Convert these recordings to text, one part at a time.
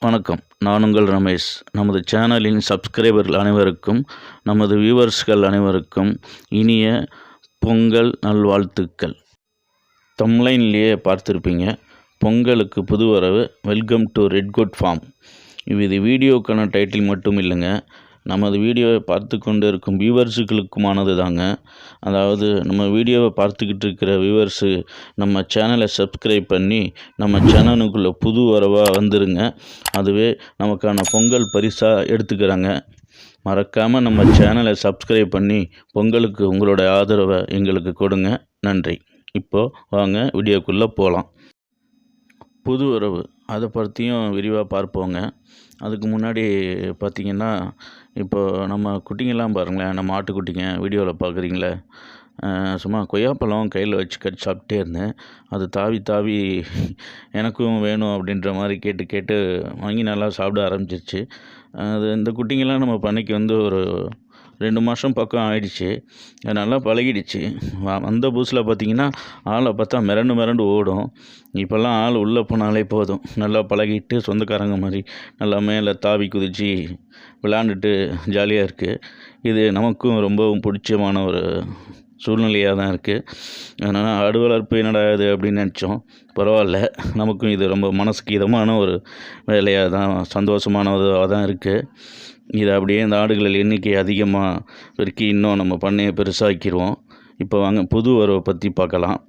வணக்கம். நான் உங்கள் ரமேஷ். நமது சேனலின் சப்ஸ்கிரைபர்கள் அனைவருக்கும், நமது வியூவர்ஸ்கள் அனைவருக்கும் இனிய பொங்கல் நல்வாழ்த்துக்கள். தம்ப்லைன்லேயே பார்த்துருப்பீங்க. பொங்கலுக்கு புது வரவு, வெல்கம் டு ரெட்குட் ஃபார்ம். இது வீடியோக்கான டைட்டில் மட்டும் இல்லைங்க, நமது வீடியோவை பார்த்து கொண்டு இருக்கும் வியூவர்ஸுகளுக்குமானது தாங்க. அதாவது நம்ம வீடியோவை பார்த்துக்கிட்டு இருக்கிற வியூவர்ஸு நம்ம சேனலை சப்ஸ்கிரைப் பண்ணி நம்ம சேனலுக்குள்ளே புது வரவாக வந்துருங்க. அதுவே நமக்கான பொங்கல் பரிசாக எடுத்துக்கிறாங்க. மறக்காமல் நம்ம சேனலை சப்ஸ்கிரைப் பண்ணி பொங்கலுக்கு உங்களோட ஆதரவை எங்களுக்கு கொடுங்க. நன்றி. இப்போது வாங்க வீடியோக்குள்ளே போகலாம். புது வரவு அதை பற்றியும் விரிவாக பார்ப்போங்க. அதுக்கு முன்னாடி பார்த்திங்கன்னா, இப்போ நம்ம குட்டிங்கெல்லாம் பாருங்களேன், நம்ம ஆட்டுக்குட்டிங்க வீடியோவில் பார்க்குறீங்களே, சும்மா கொய்யாப்பழம் கையில் வச்சு கட்டி சாப்பிட்டே இருந்தேன். அது தாவி தாவி எனக்கும் வேணும் அப்படின்ற மாதிரி கேட்டு கேட்டு வாங்கி நல்லா சாப்பிட ஆரம்பிச்சிருச்சு. அது இந்த குட்டிங்கெல்லாம் நம்ம பண்ணைக்கு வந்து ஒரு 2 மாதம் பக்கம் ஆயிடுச்சு. அது நல்லா பழகிடுச்சு. வந்த புதுசில் பார்த்திங்கன்னா ஆளை பார்த்தா மிரண்டு ஓடும். இப்போல்லாம் ஆள் உள்ளே போனாலே போதும், நல்லா பழகிட்டு சொந்தக்காரங்க மாதிரி நல்லா மேலே தாவி குதித்து விளாண்டுட்டு ஜாலியாக இருக்குது. இது நமக்கும் ரொம்பவும் பிடிச்சமான ஒரு சூழ்நிலையாக தான் இருக்குது. அதனால் ஆடு வளர்ப்பு என்னடா இது அப்படின்னு நினச்சோம். பரவாயில்ல, நமக்கும் இது ரொம்ப மனசுக்கு இதமான ஒரு வேலையாக தான், சந்தோஷமானதாக தான் இருக்குது. இது அப்படியே இந்த ஆடுகள் எண்ணிக்கை அதிகமாக பெருக்கி இன்னும் நம்ம பண்ணையை பெருசாக்கிடுவோம். இப்போ வாங்க புது வரவை பற்றி பார்க்கலாம்.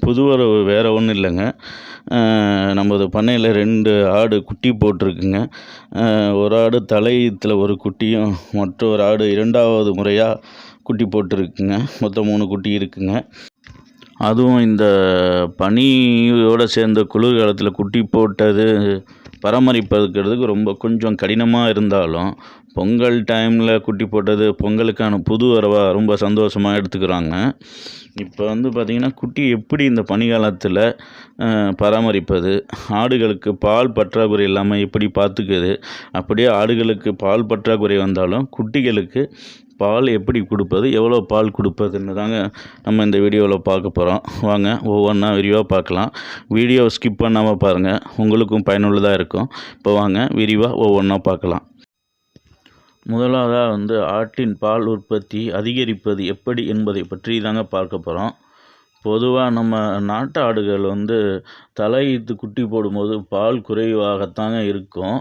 புது வரவு வேறு ஒன்றும் இல்லைங்க, நமது பண்ணையில் 2 ஆடு குட்டி போட்டிருக்குங்க. ஒரு ஆடு தலையத்தில் ஒரு குட்டியும், மற்றொரு ஆடு 2வது முறையாக குட்டி போட்டிருக்குங்க. மொத்தம் 3 குட்டி இருக்குங்க. அதுவும் இந்த பனியோடு சேர்ந்த குளிர்காலத்தில் குட்டி போட்டது பராமரிப்பதுக்கிறதுக்கு ரொம்ப கொஞ்சம் கடினமாக இருந்தாலும், பொங்கல் டைமில் குட்டி போட்டது பொங்கலுக்கான புது வரவாக ரொம்ப சந்தோஷமாக எடுத்துக்கிறாங்க. இப்போ வந்து பார்த்திங்கன்னா, குட்டி எப்படி இந்த பனிக்காலத்தில் பராமரிப்பது, ஆடுகளுக்கு பால் பற்றாக்குறை இல்லாமல் எப்படி பார்த்துக்குது, அப்படியே ஆடுகளுக்கு பால் பற்றாக்குறை வந்தாலும் குட்டிகளுக்கு பால் எப்படி கொடுப்பது, எவ்வளோ பால் கொடுப்பதுன்னு தாங்க நம்ம இந்த வீடியோவில் பார்க்க போகிறோம். வாங்க ஒவ்வொன்றா விரிவாக பார்க்கலாம். வீடியோ ஸ்கிப் பண்ணாமல் பாருங்கள், உங்களுக்கும் பயனுள்ளதாக இருக்கும். இப்போ வாங்க விரிவாக ஒவ்வொன்றா பார்க்கலாம். முதலாவதாக வந்து ஆட்டின் பால் உற்பத்தி அதிகரிப்பது எப்படி என்பதை பற்றி தாங்க பார்க்க போகிறோம். பொதுவாக நம்ம நாட்டு ஆடுகள் வந்து தலையிட்டு குட்டி போடும்போது பால் குறைவாகத்தாங்க இருக்கும்.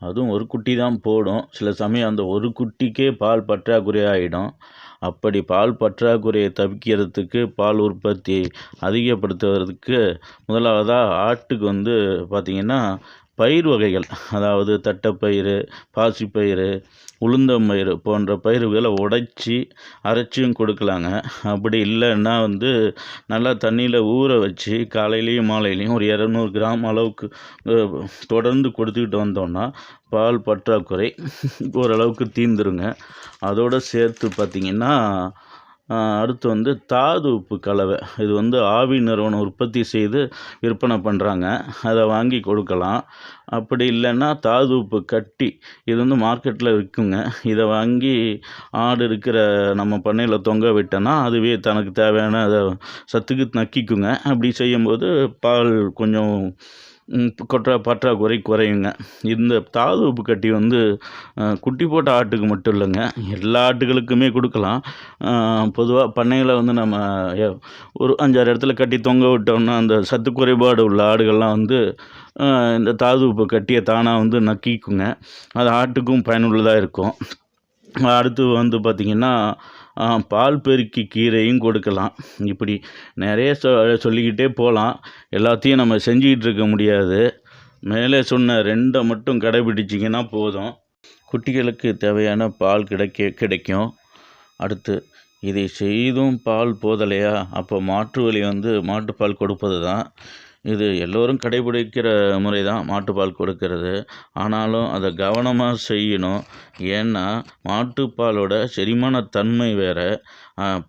அதுவும் ஒரு குட்டி தான் போடும். சில சமயம் அந்த ஒரு குட்டிக்கே பால் பற்றாக்குறை ஆகிடும். அப்படி பால் பற்றாக்குறையை தவிர்க்கிறதுக்கு, பால் உற்பத்தி அதிகப்படுத்துவதற்கு முதலாவதாக ஆட்டுக்கு வந்து பார்த்திங்கன்னா பயிர் வகைகள், அதாவது தட்டைப்பயிறு, பாசிப்பயிறு, உளுந்தம்பயிறு போன்ற பயிர்களை உடைச்சி அரைச்சியும் கொடுக்கலாங்க. அப்படி இல்லைன்னா வந்து நல்லா தண்ணியில் ஊற வச்சு காலையிலையும் மாலையிலையும் ஒரு 200 கிராம் அளவுக்கு தொடர்ந்து கொடுத்துக்கிட்டு வந்தோம்னா பால் பற்றாக்குறை ஓரளவுக்கு தீர்ந்துருங்க. அதோடு சேர்த்து பார்த்திங்கன்னா, அடுத்து வந்து தாது உப்பு கலவை, இது வந்து ஆவி நிறுவனம் உற்பத்தி செய்து விற்பனை பண்ணுறாங்க. அதை வாங்கி கொடுக்கலாம். அப்படி இல்லைன்னா தாது உப்பு கட்டி, இது வந்து மார்க்கெட்டில் விற்குங்க. இதை வாங்கி ஆடு இருக்கிற நம்ம பண்ணையில் தொங்க விட்டோன்னா அதுவே தனக்கு தேவையான சத்துக்கு நக்கிக்குங்க. அப்படி செய்யும்போது பால் கொஞ்சம் பற்றாக்குறை குறையுங்க. இந்த தாது உப்பு கட்டி வந்து குட்டி போட்ட ஆட்டுக்கு மட்டும் இல்லைங்க, எல்லா ஆட்டுகளுக்குமே கொடுக்கலாம். பொதுவாக பண்ணையில் வந்து நம்ம ஒரு 5-6 இடத்துல கட்டி தொங்க விட்டோம்னா அந்த சத்து குறைபாடு உள்ள ஆடுகள்லாம் வந்து இந்த தாது உப்பு கட்டியை தானாக வந்து நக்கிக்குங்க. அது ஆட்டுக்கும் பயனுள்ளதாக இருக்கும். அடுத்து வந்து பார்த்திங்கன்னா, பால் பெருக்கி கீரையும் கொடுக்கலாம். இப்படி நிறைய சொல்லிக்கிட்டே போகலாம். எல்லாத்தையும் நம்ம செஞ்சுக்கிட்டு இருக்க முடியாது. மேலே சொன்ன 2 மட்டும் கடைபிடிச்சிங்கன்னா போதும், குட்டிகளுக்கு தேவையான பால் கிடைக்கும். அடுத்து இதை செய்தும் பால் போதலையா, அப்போ மாற்று வழி வந்து மாட்டுப்பால் கொடுப்பது தான். இது எல்லோரும் கடைபிடிக்கிற முறை தான் மாட்டுப்பால் கொடுக்கறது. ஆனாலும் அதை கவனமாக செய்யணும். ஏன்னா மாட்டுப்பாலோட செரிமான தன்மை வேறு,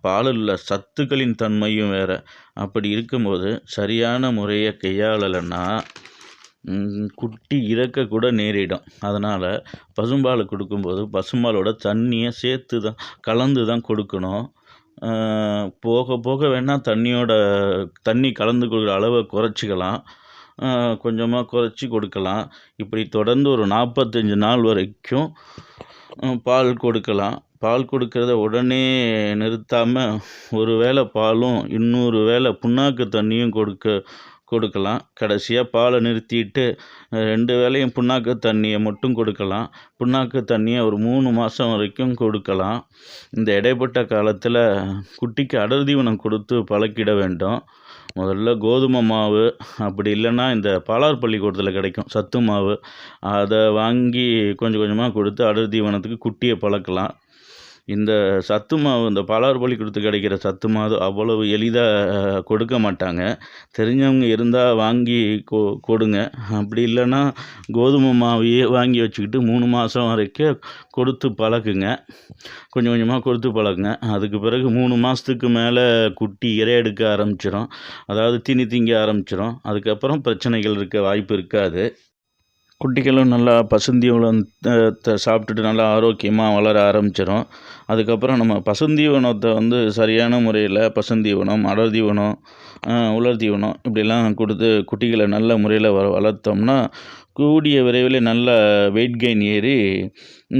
பாலில் சத்துக்களின் தன்மையும் வேறு. அப்படி இருக்கும்போது சரியான முறையை கையாளலைன்னா குட்டி இறக்கக்கூட நேரிடும். அதனால் பசும்பால் கொடுக்கும்போது பசும்பாலோட தண்ணியை சேர்த்து தான் கலந்து தான் கொடுக்கணும். போக போக வேணால் தண்ணி கலந்து கொடுக்குற அளவை குறைச்சிக்கலாம். கொஞ்சமாக குறைச்சி கொடுக்கலாம். இப்படி தொடர்ந்து ஒரு 45 நாள் வரைக்கும் பால் கொடுக்கலாம். பால் கொடுக்கறத உடனே நிறுத்தாமல் ஒரு வேளை பாலும் இன்னொரு வேளை புண்ணாக்கு தண்ணியும் கொடுக்கலாம். கடைசியாக பாலை நிறுத்திட்டு 2 வேளையும் புண்ணாக்கு தண்ணியை மட்டும் கொடுக்கலாம். புண்ணாக்கு தண்ணியை ஒரு 3 மாதம் வரைக்கும் கொடுக்கலாம். இந்த இடைப்பட்ட காலத்தில் குட்டிக்கு அடர் தீவனம் கொடுத்து பழக்கிட வேண்டும். முதல்ல கோதுமை மாவு, அப்படி இல்லைன்னா இந்த பாலார் பள்ளிக்கூடத்தில் கிடைக்கும் சத்து மாவு, அதை வாங்கி கொஞ்சம் கொஞ்சமாக கொடுத்து அடர் தீவனத்துக்கு குட்டியை பழக்கலாம். இந்த சத்து மாவு, இந்த பாலார் பள்ளிக்கூடத்துக்கு கிடைக்கிற சத்து மாவு அவ்வளவு எளிதாக கொடுக்க மாட்டாங்க. தெரிஞ்சவங்க இருந்தால் வாங்கி கொடுங்க. அப்படி இல்லைன்னா கோதுமை மாவையே வாங்கி வச்சுக்கிட்டு 3 மாதம் வரைக்கும் கொடுத்து பழக்குங்க. கொஞ்சம் கொஞ்சமாக கொடுத்து பழக்குங்க. அதுக்கு பிறகு 3 மாதத்துக்கு மேலே குட்டி இரை எடுக்க ஆரம்பிச்சிடும், அதாவது தீனி திங்க ஆரம்பிச்சிடும். அதுக்கப்புறம் பிரச்சனைகள் இருக்க வாய்ப்பு இருக்காது. குட்டிகளும் நல்லா பசுந்தீவனம் சாப்பிட்டுட்டு நல்லா ஆரோக்கியமாக வளர ஆரம்பிச்சிடும். அதுக்கப்புறம் நம்ம பசுந்தீவனத்தை சரியான முறையில் பசுந்தீவனம், அடர் தீவனம், உலர் தீவனம் இப்படிலாம் கொடுத்து குட்டிகளை நல்ல முறையில் வளர்த்தோம்னா கூடிய விரைவில் நல்ல வெயிட் கெயின் ஏறி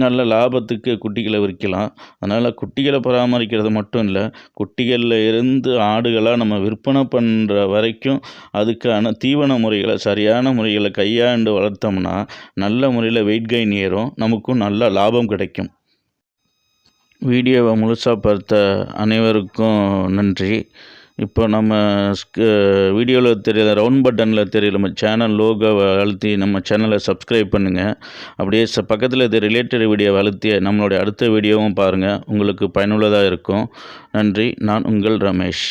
நல்ல லாபத்துக்கு குட்டிகளை விற்கலாம். அதனால் குட்டிகளை பராமரிக்கிறது மட்டும் இல்லை, குட்டிகளில் இருந்து ஆடுகளாக நம்ம விற்பனை பண்ணுற வரைக்கும் அதுக்கான தீவன முறைகளை சரியான முறைகளை கையாண்டு வளர்த்தோம்னா நல்ல முறையில் வெயிட் கெயின் ஏறும், நமக்கும் நல்ல லாபம் கிடைக்கும். வீடியோவை முழுசாக பார்த்த அனைவருக்கும் நன்றி. இப்போ நம்ம வீடியோவில் தெரியல ரவுண்ட் பட்டனில் தெரியல நம்ம சேனல் லோகோவை அழுத்தி நம்ம சேனலை சப்ஸ்கிரைப் பண்ணுங்கள். அப்படியே பக்கத்தில் இது ரிலேட்டட் வீடியோவை அழுத்தி நம்மளுடைய அடுத்த வீடியோவும் பாருங்கள், உங்களுக்கு பயனுள்ளதாக இருக்கும். நன்றி. நான் உங்கள் ரமேஷ்.